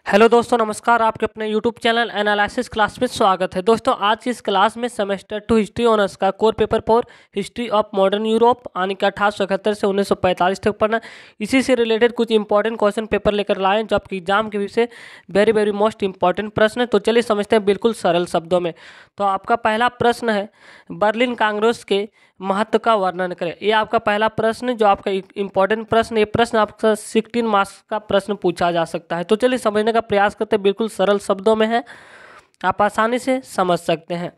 Hello दोस्तों, नमस्कार। आपके अपने यूट्यूब चैनल एनालिसिस क्लास में स्वागत है। दोस्तों, आज की इस क्लास में सेमेस्टर 2 हिस्ट्री ऑनर्स का core paper 4 history of modern Europe यानी कि 1871 से 1945 तक पढ़ना। इसी से रिलेटेड कुछ इंपॉर्टेंट क्वेश्चन पेपर लेकर लाए हैं जो आपकी एग्जाम के विषय वेरी वेरी मोस्ट इंपॉर्टेंट प्रश्न है। तो चलिए समझते हैं बिल्कुल सरल शब्दों में। तो आपका पहला प्रश्न है, बर्लिन कांग्रेस के महत्व का वर्णन करें। ये आपका पहला प्रश्न जो आपका इंपॉर्टेंट प्रश्न, ये प्रश्न आपका 16 मार्क्स का प्रश्न पूछा जा सकता है। तो चलिए समझने का प्रयास करते हैं। बिल्कुल सरल शब्दों में है, आप आसानी से समझ सकते हैं।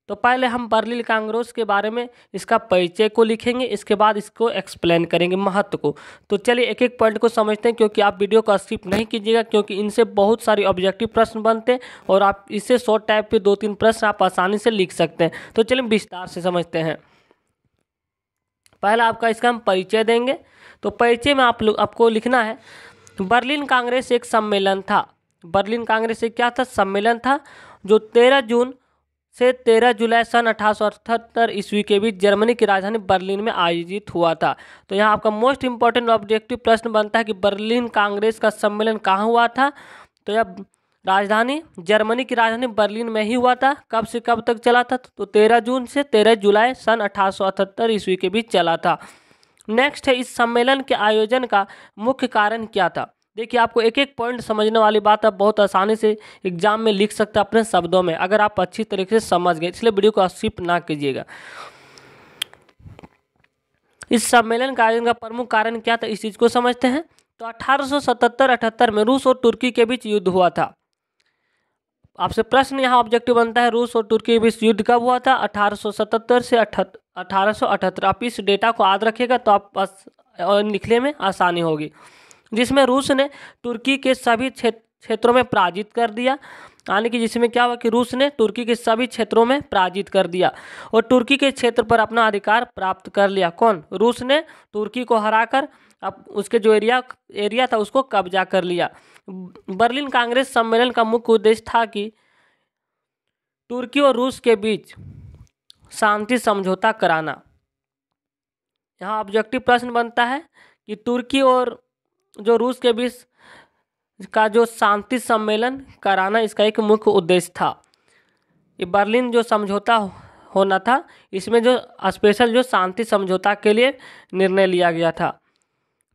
तो पहले हम बर्लिन कांग्रेस के बारे में इसका परिचय को लिखेंगे, इसके बाद इसको एक्सप्लेन करेंगे महत्व को। तो चलिए एक एक पॉइंट को समझते हैं, क्योंकि आप वीडियो को स्किप नहीं कीजिएगा, क्योंकि इनसे बहुत सारे ऑब्जेक्टिव प्रश्न बनते हैं और आप इससे शॉर्ट टाइप के 2-3 प्रश्न आप आसानी से लिख सकते हैं। तो चलिए विस्तार से समझते हैं। पहला आपका इसका हम परिचय देंगे। तो परिचय में आपको लिखना है, बर्लिन कांग्रेस एक सम्मेलन था। बर्लिन कांग्रेस एक क्या था? सम्मेलन था, जो 13 जून से 13 जुलाई सन 1878 ईस्वी के बीच जर्मनी की राजधानी बर्लिन में आयोजित हुआ था। तो यहाँ आपका मोस्ट इंपॉर्टेंट ऑब्जेक्टिव प्रश्न बनता है कि बर्लिन कांग्रेस का सम्मेलन कहाँ हुआ था। तो यह राजधानी जर्मनी की राजधानी बर्लिन में ही हुआ था। कब से कब तक चला था? तो 13 जून से 13 जुलाई सन 1878 ईस्वी के बीच चला था। नेक्स्ट है, इस सम्मेलन के आयोजन का मुख्य कारण क्या था। देखिए, आपको एक एक पॉइंट समझने वाली बात आप बहुत आसानी से एग्जाम में लिख सकते हैं अपने शब्दों में, अगर आप अच्छी तरीके से समझ गए। इसलिए वीडियो को स्किप ना कीजिएगा। इस सम्मेलन का आयोजन का प्रमुख कारण क्या था, इस चीज को समझते हैं। तो 1877-78 में रूस और तुर्की के बीच युद्ध हुआ था। आपसे प्रश्न यहाँ ऑब्जेक्टिव बनता है, रूस और तुर्की के बीच युद्ध कब हुआ था? 1877 से 1878। आप इस डेटा को याद रखिएगा तो आप लिखने में आसानी होगी। जिसमें रूस ने तुर्की के सभी क्षेत्रों में पराजित कर दिया। यानी कि जिसमें क्या हुआ कि रूस ने तुर्की के सभी क्षेत्रों में पराजित कर दिया और तुर्की के क्षेत्र पर अपना अधिकार प्राप्त कर लिया। कौन? रूस ने तुर्की को हराकर अब उसके जो एरिया था उसको कब्जा कर लिया। बर्लिन कांग्रेस सम्मेलन का मुख्य उद्देश्य था कि तुर्की और रूस के बीच शांति समझौता कराना। यहाँ ऑब्जेक्टिव प्रश्न बनता है कि तुर्की और जो रूस के बीच का जो शांति सम्मेलन कराना, इसका एक मुख्य उद्देश्य था। ये बर्लिन जो समझौता होना था, इसमें जो स्पेशल जो शांति समझौता के लिए निर्णय लिया गया था।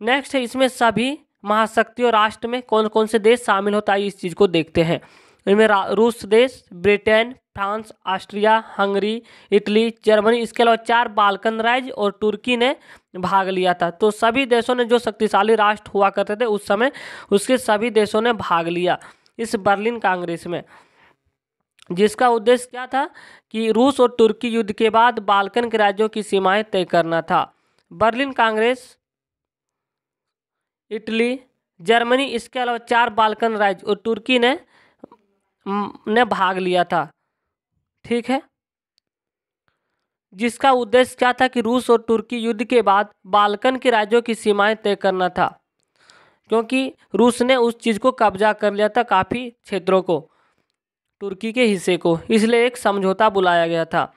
नेक्स्ट है, इसमें सभी महाशक्तियों राष्ट्र में कौन कौन से देश शामिल होता है, इस चीज़ को देखते हैं। इनमें रूस देश, Britain, France, Austria, Hungary, Italy, Germany, इसके अलावा 4 बाल्कन राज्य और तुर्की ने भाग लिया था। तो सभी देशों ने, जो शक्तिशाली राष्ट्र हुआ करते थे उस समय, उसके सभी देशों ने भाग लिया इस बर्लिन कांग्रेस में, जिसका उद्देश्य क्या था कि रूस और तुर्की युद्ध के बाद बाल्कन के राज्यों की सीमाएं तय करना था। बर्लिन कांग्रेस इटली, जर्मनी, इसके अलावा 4 बाल्कन राज्य और तुर्की ने भाग लिया था। ठीक है, जिसका उद्देश्य क्या था कि रूस और तुर्की युद्ध के बाद बाल्कन के राज्यों की सीमाएं तय करना था, क्योंकि रूस ने उस चीज़ को कब्जा कर लिया था, काफ़ी क्षेत्रों को, तुर्की के हिस्से को, इसलिए एक समझौता बुलाया गया था।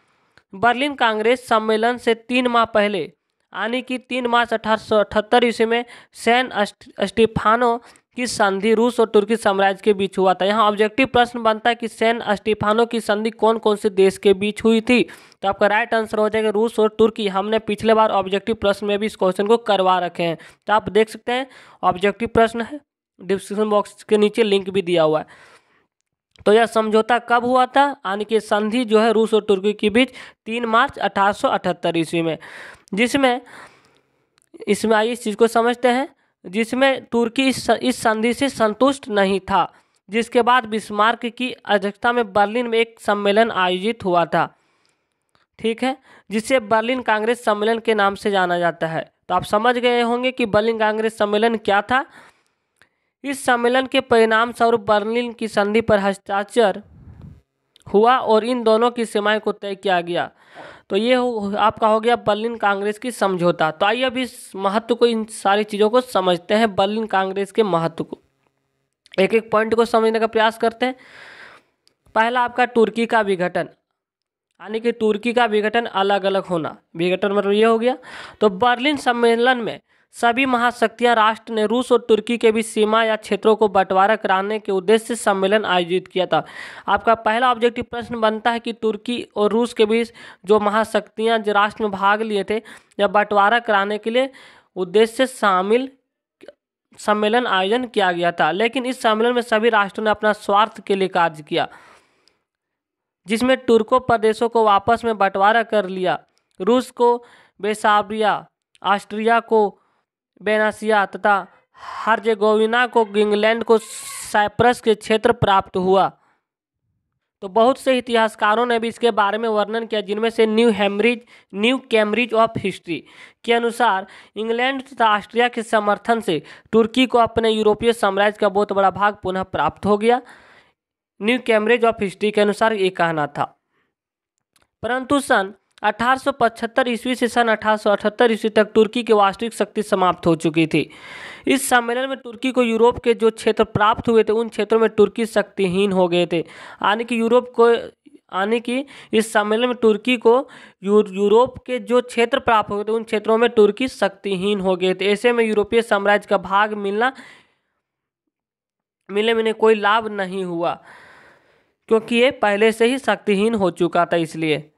बर्लिन कांग्रेस सम्मेलन से 3 माह पहले यानी कि 3 मार्च 1878 ईस्वी में सैन स्टीफानो की संधि रूस और तुर्की साम्राज्य के बीच हुआ था। यहाँ ऑब्जेक्टिव प्रश्न बनता है कि सैन स्टीफानो की संधि कौन कौन से देश के बीच हुई थी। तो आपका राइट आंसर हो जाएगा रूस और तुर्की। हमने पिछले बार ऑब्जेक्टिव प्रश्न में भी इस क्वेश्चन को करवा रखे हैं, तो आप देख सकते हैं ऑब्जेक्टिव प्रश्न है, डिस्क्रिप्शन बॉक्स के नीचे लिंक भी दिया हुआ है। तो यह समझौता कब हुआ था, यानी कि संधि जो है रूस और तुर्की के बीच 3 मार्च 1878 ईस्वी में, जिसमें इसमें आइए इस चीज़ को समझते हैं, जिसमें तुर्की इस संधि से संतुष्ट नहीं था, जिसके बाद बिस्मार्क की अध्यक्षता में बर्लिन में एक सम्मेलन आयोजित हुआ था। ठीक है, जिसे बर्लिन कांग्रेस सम्मेलन के नाम से जाना जाता है। तो आप समझ गए होंगे कि बर्लिन कांग्रेस सम्मेलन क्या था। इस सम्मेलन के परिणाम स्वरूप बर्लिन की संधि पर हस्ताक्षर हुआ और इन दोनों की सीमाएं को तय किया गया। तो ये आपका हो गया बर्लिन कांग्रेस की समझौता। तो आइए अब इस महत्व को, इन सारी चीज़ों को समझते हैं, बर्लिन कांग्रेस के महत्व को। एक एक पॉइंट को समझने का प्रयास करते हैं। पहला आपका तुर्की का विघटन, यानी कि तुर्की का विघटन अलग अलग होना। विघटन मतलब ये हो गया। तो बर्लिन सम्मेलन में सभी महाशक्तियां राष्ट्र ने रूस और तुर्की के बीच सीमा या क्षेत्रों को बंटवारा कराने के उद्देश्य से सम्मेलन आयोजित किया था। आपका पहला ऑब्जेक्टिव प्रश्न बनता है कि तुर्की और रूस के बीच जो महाशक्तियां जो राष्ट्र में भाग लिए थे या बंटवारा कराने के लिए उद्देश्य से शामिल सम्मेलन आयोजन किया गया था, लेकिन इस सम्मेलन में सभी राष्ट्रों ने अपना स्वार्थ के लिए कार्य किया, जिसमें तुर्कों प्रदेशों को आपस में बंटवारा कर लिया। रूस को बेसाबिया, ऑस्ट्रिया को बेनासिया तथा हर्जेगोविना को इंग्लैंड को साइप्रस के क्षेत्र प्राप्त हुआ। तो बहुत से इतिहासकारों ने भी इसके बारे में वर्णन किया, जिनमें से न्यू कैम्ब्रिज ऑफ हिस्ट्री के अनुसार इंग्लैंड तथा ऑस्ट्रिया के समर्थन से तुर्की को अपने यूरोपीय साम्राज्य का बहुत बड़ा भाग पुनः प्राप्त हो गया। न्यू कैम्ब्रिज ऑफ हिस्ट्री के अनुसार ये कहना था। परंतु सन 1875 ईस्वी से सन 1878 ईस्वी तक तुर्की की वास्तविक शक्ति समाप्त हो चुकी थी। इस सम्मेलन में तुर्की को यूरोप के जो क्षेत्र प्राप्त हुए थे उन क्षेत्रों में तुर्की शक्तिहीन हो गए थे। इस सम्मेलन में तुर्की को यूरोप के जो क्षेत्र प्राप्त हुए थे उन क्षेत्रों में तुर्की शक्तिहीन हो गए थे। ऐसे में यूरोपीय साम्राज्य का भाग मिलने में कोई लाभ नहीं हुआ, क्योंकि ये पहले से ही शक्तिहीन हो चुका था। इसलिए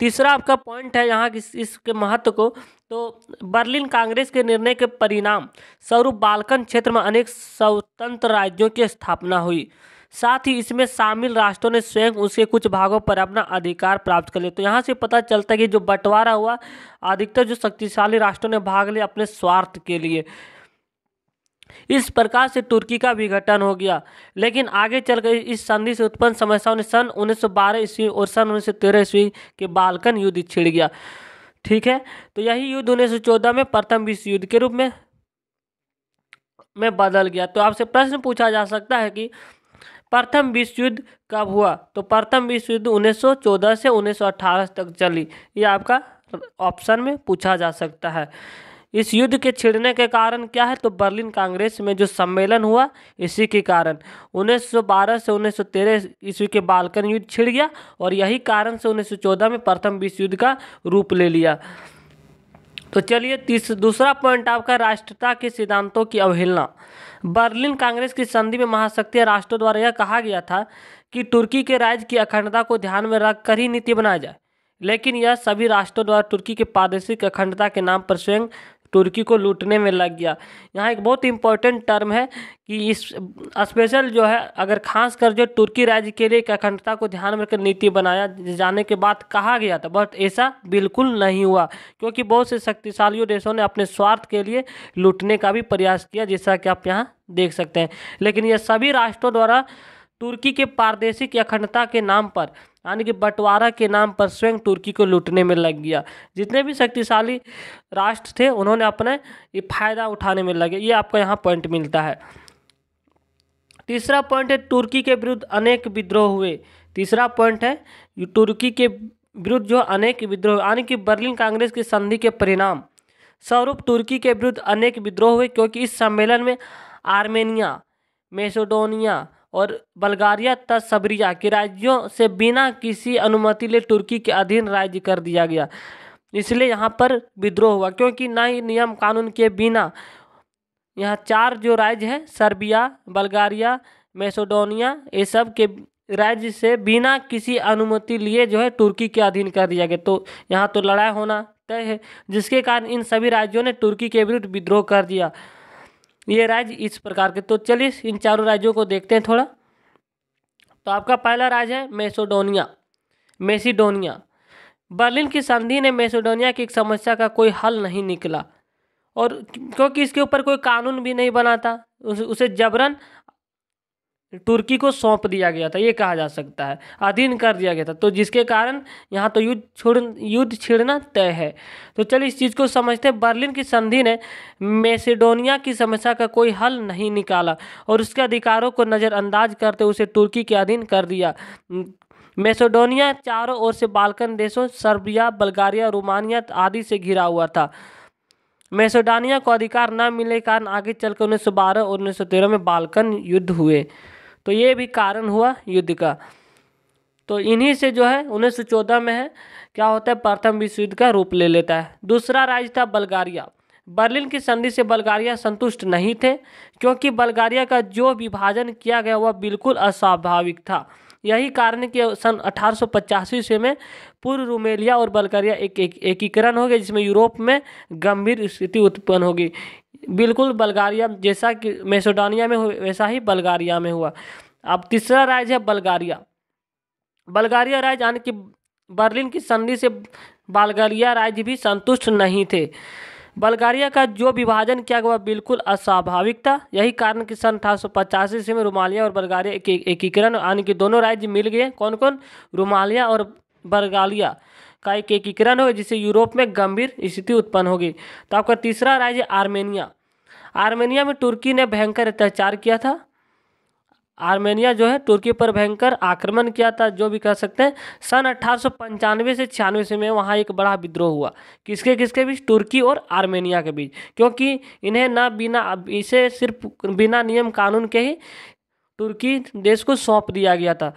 तीसरा आपका पॉइंट है यहाँ इसके महत्व को, तो बर्लिन कांग्रेस के निर्णय के परिणाम स्वरूप बाल्कन क्षेत्र में अनेक स्वतंत्र राज्यों की स्थापना हुई। साथ ही इसमें शामिल राष्ट्रों ने स्वयं उसके कुछ भागों पर अपना अधिकार प्राप्त कर लिया। तो यहाँ से पता चलता है कि जो बंटवारा हुआ, अधिकतर जो शक्तिशाली राष्ट्रों ने भाग लिया अपने स्वार्थ के लिए। इस प्रकार से तुर्की का विघटन हो गया। लेकिन आगे चल गई इस संधि से उत्पन्न समस्याओं ने सन 1912 ईस्वी और सन 1913 ईस्वी के बाल्कन युद्ध छिड़ गया। ठीक है, तो यही युद्ध 1914 में प्रथम विश्व युद्ध के रूप में बदल गया। तो आपसे प्रश्न पूछा जा सकता है कि प्रथम विश्व युद्ध कब हुआ? तो प्रथम विश्व युद्ध 1914 से 1918 तक चली। ये आपका ऑप्शन में पूछा जा सकता है। इस युद्ध के छिड़ने के कारण क्या है? तो बर्लिन कांग्रेस में जो सम्मेलन हुआ इसी के कारण 1912 से 1913 ईस्वी के बाल्कन युद्ध छिड़ गया और यही कारण से 1914 में प्रथम विश्व युद्ध का रूप ले लिया। तो चलिए दूसरा पॉइंट आपका राष्ट्रता के सिद्धांतों की अवहेलना। बर्लिन कांग्रेस की संधि में महाशक्ति राष्ट्रों द्वारा यह कहा गया था कि तुर्की के राज्य की अखंडता को ध्यान में रखकर ही नीति बनाया जाए, लेकिन यह सभी राष्ट्रों द्वारा तुर्की की प्रादेशिक अखंडता के नाम पर स्वयं तुर्की को लूटने में लग गया। यहाँ एक बहुत इंपॉर्टेंट टर्म है कि इस स्पेशल जो है, अगर खास कर जो तुर्की राज्य के लिए अखंडता को ध्यान में रखकर नीति बनाया जाने के बाद कहा गया था, बट ऐसा बिल्कुल नहीं हुआ, क्योंकि बहुत से शक्तिशाली देशों ने अपने स्वार्थ के लिए लूटने का भी प्रयास किया, जैसा कि आप यहाँ देख सकते हैं। लेकिन यह सभी राष्ट्रों द्वारा तुर्की के प्रादेशिक अखंडता के नाम पर, यानी कि बंटवारा के नाम पर स्वयं तुर्की को लूटने में लग गया। जितने भी शक्तिशाली राष्ट्र थे उन्होंने अपने ये फायदा उठाने में लगे। ये आपको यहाँ पॉइंट मिलता है। तीसरा पॉइंट है तुर्की के विरुद्ध अनेक विद्रोह हुए। तीसरा पॉइंट है तुर्की के विरुद्ध जो अनेक विद्रोह, यानी कि बर्लिन कांग्रेस की संधि के परिणाम स्वरूप तुर्की के विरुद्ध अनेक विद्रोह हुए, क्योंकि इस सम्मेलन में आर्मेनिया, मैसेडोनिया और बल्गारिया तथा सर्बिया के राज्यों से बिना किसी अनुमति ले तुर्की के अधीन राज्य कर दिया गया। इसलिए यहाँ पर विद्रोह हुआ, क्योंकि ना ही नियम कानून के बिना यहाँ 4 जो राज्य है, सर्बिया, बल्गारिया, मैसेडोनिया, ये सब के राज्य से बिना किसी अनुमति लिए जो है तुर्की के अधीन कर दिया गया। तो यहाँ तो लड़ाई होना तय है, जिसके कारण इन सभी राज्यों ने तुर्की के विरुद्ध विद्रोह कर दिया। ये राज्य इस प्रकार के। तो चलिए इन चारों राज्यों को देखते हैं थोड़ा। तो आपका पहला राज्य है मैसेडोनिया। बर्लिन की संधि ने मैसेडोनिया की एक समस्या का कोई हल नहीं निकला, और क्योंकि इसके ऊपर कोई कानून भी नहीं बना था, उसे जबरन तुर्की को सौंप दिया गया था, ये कहा जा सकता है, अधीन कर दिया गया था। तो जिसके कारण यहाँ तो युद्ध छिड़ना तय है। तो चलिए इस चीज़ को समझते हैं। बर्लिन की संधि ने मैसेडोनिया की समस्या का कोई हल नहीं निकाला और उसके अधिकारों को नज़रअंदाज करते उसे तुर्की के अधीन कर दिया। मैसेडोनिया चारों ओर से बाल्कन देशों सर्बिया, बल्गारिया, रोमानिया आदि से घिरा हुआ था। मैसेडोनिया को अधिकार न मिलने के कारण आगे चलकर 1912 और 1913 में बाल्कन युद्ध हुए। तो ये भी कारण हुआ युद्ध का। तो इन्हीं से जो है 1914 में है क्या होता है, प्रथम विश्व युद्ध का रूप ले लेता है। दूसरा राज्य था बल्गारिया। बर्लिन की संधि से बल्गारिया संतुष्ट नहीं थे, क्योंकि बल्गारिया का जो विभाजन किया गया वह बिल्कुल अस्वाभाविक था। यही कारण है कि सन 1885 ईस्वी में पूर्व रूमेलिया और बल्गारिया एकीकरण हो गया, जिसमें यूरोप में गंभीर स्थिति उत्पन्न होगी। बिल्कुल बल्गारिया जैसा कि मैसेडोनिया में हुआ वैसा ही बल्गारिया में हुआ। अब तीसरा राज्य है बल्गारिया। बल्गारिया राज्य यानी कि बर्लिन की संधि से बल्गारिया राज्य भी संतुष्ट नहीं थे। बल्गारिया का जो विभाजन किया गया बिल्कुल अस्वाभाविक था। यही कारण कि सन 1885 ईस्वी में रोमालिया और बल्गारिया एकीकरण यानी कि दोनों राज्य मिल गए। कौन कौन? रोमालिया और बल्गारिया का एक एकीकरण हो, जिससे यूरोप में गंभीर स्थिति उत्पन्न होगी। तो आपका तीसरा राज्य आर्मेनिया। आर्मेनिया में तुर्की ने भयंकर अत्याचार किया था। आर्मेनिया जो है तुर्की पर भयंकर आक्रमण किया था, जो भी कह सकते हैं। सन 1895 से 96 में वहाँ एक बड़ा विद्रोह हुआ। किसके किसके बीच? तुर्की और आर्मेनिया के बीच, क्योंकि इन्हें इसे सिर्फ बिना नियम कानून के ही तुर्की देश को सौंप दिया गया था,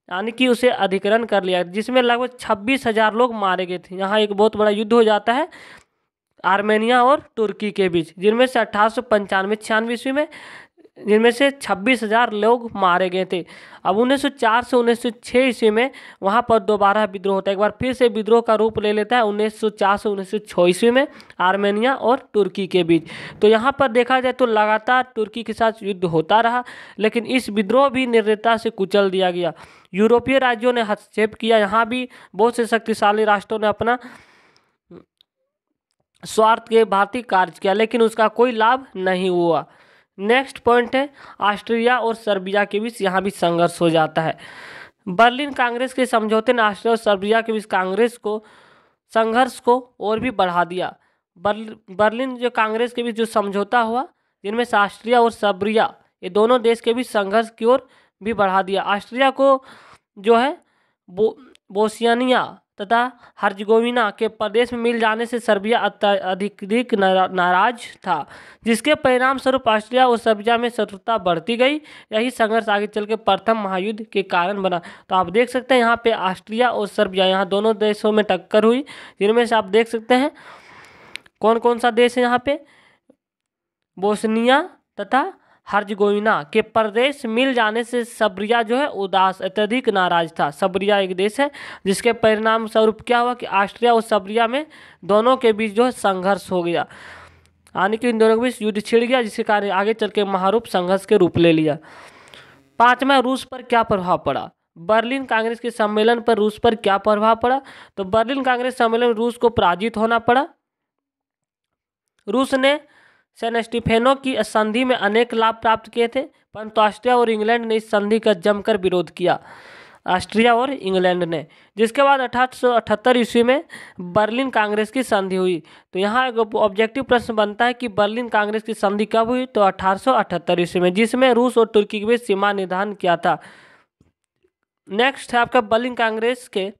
यानी कि उसे अधिग्रहण कर लिया, जिसमें लगभग 26,000 लोग मारे गए थे। यहाँ एक बहुत बड़ा युद्ध हो जाता है आर्मेनिया और तुर्की के बीच, जिनमें से 1895-96 ईस्वी में जिनमें से 26,000 लोग मारे गए थे। अब 1904 से 1906 ईस्वी में वहाँ पर दोबारा विद्रोह होता है। एक बार फिर से विद्रोह का रूप ले लेता है 1904 से 1906 ईस्वी में आर्मेनिया और तुर्की के बीच। तो यहाँ पर देखा जाए तो लगातार तुर्की के साथ युद्ध होता रहा, लेकिन इस विद्रोह भी निर्दयता से कुचल दिया गया। यूरोपीय राज्यों ने हस्तक्षेप किया। यहाँ भी बहुत से शक्तिशाली राष्ट्रों ने अपना स्वार्थ के भांति कार्य किया, लेकिन उसका कोई लाभ नहीं हुआ। नेक्स्ट पॉइंट है ऑस्ट्रिया और सर्बिया के बीच, यहाँ भी संघर्ष हो जाता है। बर्लिन कांग्रेस के समझौते ने ऑस्ट्रिया और सर्बिया के बीच संघर्ष को और भी बढ़ा दिया। बर्लिन जो कांग्रेस के बीच जो समझौता हुआ, जिनमें से ऑस्ट्रिया और सर्बिया ये दोनों देश के बीच संघर्ष की ओर भी बढ़ा दिया। ऑस्ट्रिया को जो है बोस्निया तथा हर्जगोविना के प्रदेश में मिल जाने से सर्बिया अधिक नाराज था, जिसके परिणाम स्वरूप ऑस्ट्रिया और सर्बिया में शत्रुता बढ़ती गई। यही संघर्ष आगे चल के प्रथम महायुद्ध के कारण बना। तो आप देख सकते हैं यहाँ पे ऑस्ट्रिया और सर्बिया, यहाँ दोनों देशों में टक्कर हुई, जिनमें से आप देख सकते हैं कौन कौन सा देश है यहाँ पे? बोस्निया तथा हर्जगोविना के प्रदेश मिल जाने से सर्बिया जो है अत्यधिक नाराज था। सर्बिया एक देश है, जिसके परिणाम स्वरूप क्या हुआ कि ऑस्ट्रिया और सर्बिया में दोनों के बीच जो है संघर्ष हो गया, यानी कि इन दोनों के बीच युद्ध छिड़ गया, जिसके कारण आगे चल के महारूप संघर्ष के रूप ले लिया। पांचवा, रूस पर क्या प्रभाव पड़ा? बर्लिन कांग्रेस के सम्मेलन पर रूस पर क्या प्रभाव पड़ा? तो बर्लिन कांग्रेस सम्मेलन में रूस को पराजित होना पड़ा। रूस ने सेन स्टीफेनो की संधि में अनेक लाभ प्राप्त किए थे, परंतु ऑस्ट्रिया और इंग्लैंड ने इस संधि का जमकर विरोध किया। ऑस्ट्रिया और इंग्लैंड ने, जिसके बाद 1878 ईस्वी में बर्लिन कांग्रेस की संधि हुई। तो यहाँ एक ऑब्जेक्टिव प्रश्न बनता है कि बर्लिन कांग्रेस की संधि कब हुई? तो 1878 ईस्वी में, जिसमें रूस और तुर्की के बीच सीमा निर्धारण किया था। नेक्स्ट है आपका बर्लिन कांग्रेस के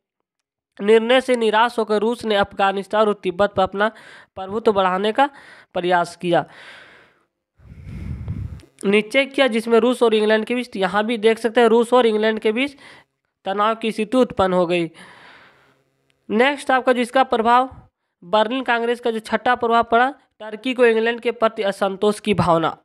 निर्णय से निराश होकर रूस ने अफगानिस्तान और तिब्बत पर अपना प्रभुत्व बढ़ाने का प्रयास किया, निश्चय किया, जिसमें रूस और इंग्लैंड के बीच, यहाँ भी देख सकते हैं रूस और इंग्लैंड के बीच तनाव की स्थिति उत्पन्न हो गई। नेक्स्ट आपका जिसका प्रभाव बर्लिन कांग्रेस का जो छठा प्रभाव पड़ा, टर्की को इंग्लैंड के प्रति असंतोष की भावना।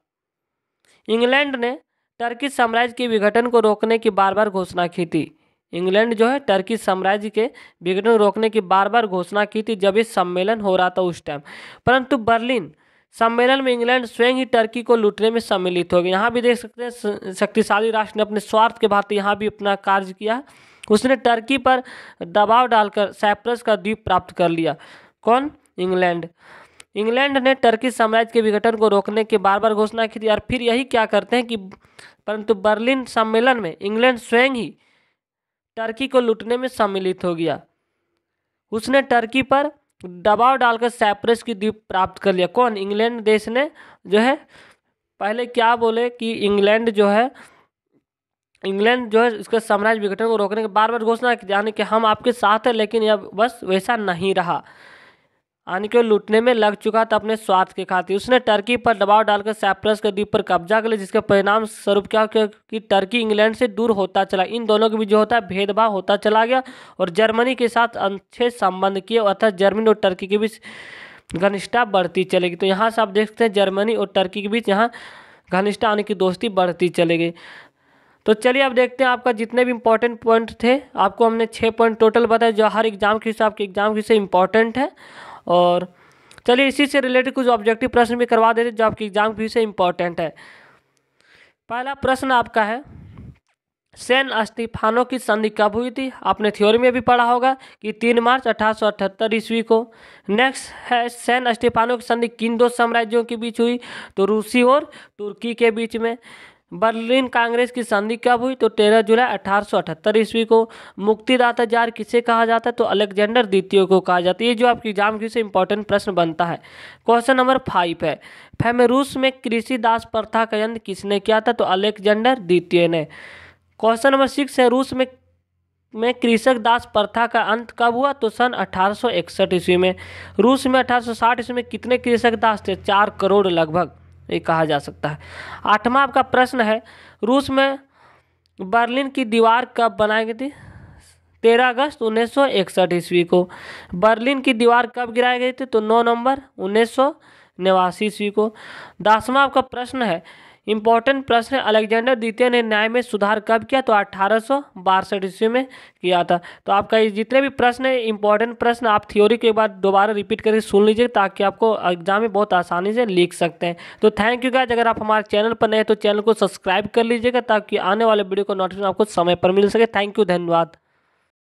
इंग्लैंड ने टर्की साम्राज्य के विघटन को रोकने की बार बार घोषणा की थी। इंग्लैंड जो है टर्की साम्राज्य के विघटन रोकने की बार बार घोषणा की थी जब ये सम्मेलन हो रहा था उस टाइम, परंतु बर्लिन सम्मेलन में इंग्लैंड स्वयं ही टर्की को लूटने में सम्मिलित हो गया। यहाँ भी देख सकते हैं शक्तिशाली राष्ट्र ने अपने स्वार्थ के भांति यहाँ भी अपना कार्य किया। उसने टर्की पर दबाव डालकर साइप्रस का द्वीप प्राप्त कर लिया। कौन? इंग्लैंड। इंग्लैंड ने टर्की साम्राज्य के विघटन को रोकने की बार बार घोषणा की थी, और फिर यही क्या करते हैं कि परंतु बर्लिन सम्मेलन में इंग्लैंड स्वयं ही टर्की को लूटने में सम्मिलित हो गया। उसने टर्की पर दबाव डालकर साइप्रस की द्वीप प्राप्त कर लिया। कौन? इंग्लैंड देश ने जो है पहले क्या बोले कि इंग्लैंड जो है इसके साम्राज्य विघटन को रोकने की बार बार घोषणा की, यानी कि हम आपके साथ हैं, लेकिन यह बस वैसा नहीं रहा, यानी कि लूटने में लग चुका था अपने स्वार्थ के खातिर। उसने टर्की पर दबाव डालकर साइप्रस के द्वीप पर कब्जा कर लिया, जिसके परिणाम स्वरूप क्या कि टर्की इंग्लैंड से दूर होता चला। इन दोनों के बीच जो होता है भेदभाव होता चला गया, और जर्मनी के साथ अच्छे संबंध किए, अर्थात जर्मनी और टर्की के बीच घनिष्ठता बढ़ती चलेगी। तो यहाँ से आप देख सकते हैं जर्मनी और टर्की के बीच यहाँ घनिष्ठता यानी कि दोस्ती बढ़ती चलेगी। तो चलिए अब देखते हैं आपका जितने भी इंपॉर्टेंट पॉइंट थे, आपको हमने 6 पॉइंट टोटल बताए जो हर एग्जाम के हिसाब के एग्जाम के से इंपॉर्टेंट है। और चलिए इसी से रिलेटेड कुछ ऑब्जेक्टिव प्रश्न भी करवा देते जो आपके एग्जाम के से इंपॉर्टेंट है। पहला प्रश्न आपका है, सैन स्टीफानो की संधि कब हुई थी? आपने थ्योरी में भी पढ़ा होगा कि 3 मार्च 1878 ईस्वी को। नेक्स्ट है, सैन स्टीफानो की संधि किन दो साम्राज्यों के बीच हुई? तो रूसी और तुर्की के बीच में। बर्लिन कांग्रेस की संधि कब हुई? तो 13 जुलाई 1878 ईस्वी को। मुक्तिदाता जार किसे कहा जाता है? तो अलेक्जेंडर द्वितीय को कहा जाता है। ये जो आपके एग्जाम के से इंपॉर्टेंट प्रश्न बनता है। क्वेश्चन नंबर 5 है, फेमरूस में कृषि दास प्रथा का अंत किसने किया था? तो अलेक्जेंडर द्वितीय ने। क्वेश्चन नंबर 6 है, रूस में कृषक दास प्रथा का अंत कब हुआ? तो सन 1861 ईस्वी में। रूस में 1860 ईस्वी में कितने कृषक दास थे? 4 करोड़ लगभग, ये कहा जा सकता है। 8वां आपका प्रश्न है, रूस में बर्लिन की दीवार कब बनाई गई थी? 13 अगस्त 1961 ईस्वी को। बर्लिन की दीवार कब गिराई गई थी? तो 9 नवंबर 1989 ईस्वी को। 10वां आपका प्रश्न है, इंपॉर्टेंट प्रश्न है, अलेक्जेंडर द्वितीय ने न्याय में सुधार कब किया? तो 1862 ईस्वी में किया था। तो आपका ये जितने भी प्रश्न है इंपॉर्टेंट प्रश्न आप थ्योरी के बाद दोबारा रिपीट करके सुन लीजिए ताकि आपको एग्जाम में बहुत आसानी से लिख सकते हैं। तो थैंक यू गाइस, अगर आप हमारे चैनल पर नए तो चैनल को सब्सक्राइब कर लीजिएगा ताकि आने वाले वीडियो को नोटिफिकेशन आपको समय पर मिल सके। थैंक यू, धन्यवाद।